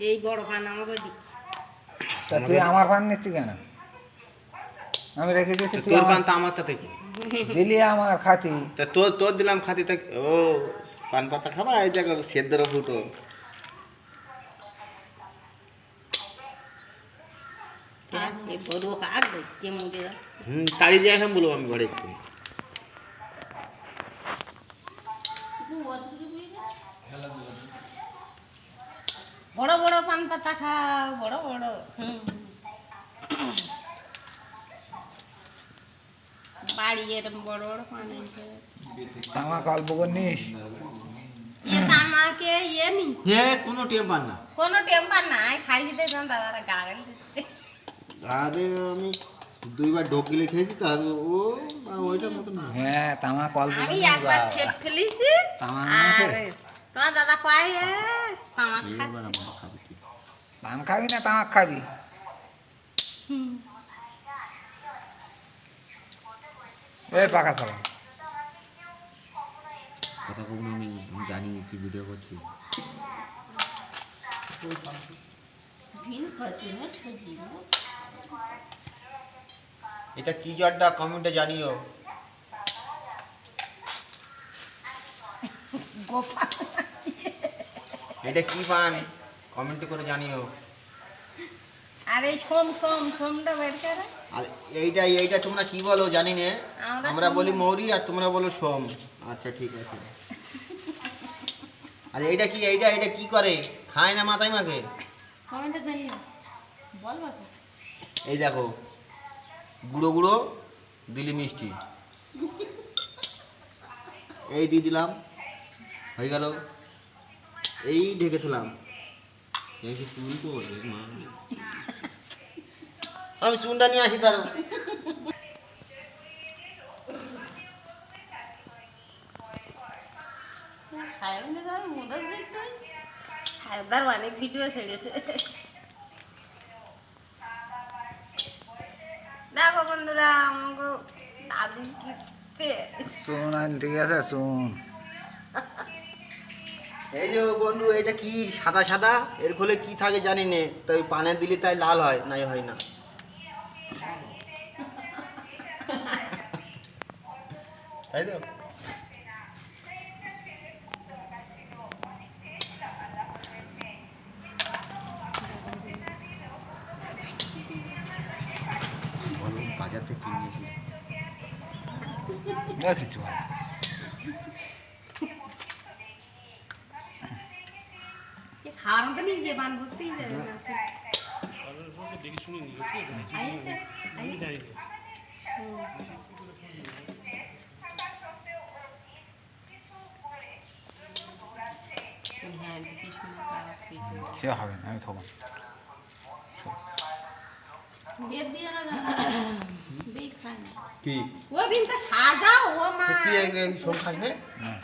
এই বড় পান আমাকে দিচ্ছি। তা তুই আমার পান নিচ্ছি কেন? আমি রেখে দিয়েছি, তুই তোর আমার পান তা আমার তাতে কি? দিলি আমার খাতি। তা তোর দিলাম খাতি তা ও পান পাতা খাবা এই দেখো সেদ্ধর ফুটো। এই বড় কাক দেখছে মুখে। তাড়ি দিয়ে আসলাম বলবো আমি ঘরে একটু। বড় বড় পান পাতা খাও, বড় বড়। বাড়ি এরকম বড় বড় পান আছে। তামাক অল্প করে নিস। আমাকে ইয়ে নি হে কোনো টেম পান না। কোনো টেম্পার নাই, খাই দিতে যান দাদারা গাড়ি দিচ্ছে। আরে আমি দুইবার ঢোকিলে খেয়েছি তা ও ওইটার মতন না। হ্যাঁ, তামাক অল্প করে আমি নিস একবার বাবা। ছেট ফেলেছি। তামাক আছে? আর তোমার দাদা কয় তামাক এবার খাচ্ছে। আমার খাবে কি? পান খাবি না তামাক খাবি? এই পাকা খাবা। কথা কখন আমি জানি না কি ভিডিও করছি। এটা কি জটটা কমেন্টে জানিও। এটা কি পান কমেন্ট করে জানিও। আর এই সোমটা বের করে। আর এইটা তোমরা কি বলো জানি না। আমরা বলি মৌরি আর তোমরা বলো সোম। আচ্ছা ঠিক আছে। আর এইটা কি করে খায় না মাথায় মাখে? কমেন্টে জানিও, বলবা তো। এই দেখো গুঁড়ো গুঁড়ো দিলি মিষ্টি, এই দিয়ে দিলাম হয়ে গেল। এই ঢেকে দিলাম। আমি চুনটা নিয়ে আসি তার। একবার অনেক ভিডিও ছেড়েছে। দেখো বন্ধুরা আমাকে দাদু কিনতে চুন আনতে গেছে, চুন। এই যে বন্ধু এটা কি সাদা সাদা এর খোলে কি থাকে জানি নে, তাই পানে দিলে তাই লাল হয় নাই হয় না। তাই তো বাজার থেকে কিনেছি। কিছু খাওয়ার মতো নিয়ে গিয়ে পান ভর্তিই যাবে না। আইছে, আইছে। হ্যাঁ, কি শুনে সে হবে না, আমি থবো। বেদ দিয়ে না বেদ খায় না। কি ও বিনটা সাজাও ও মা। তুই সোম খাস না? হ্যাঁ।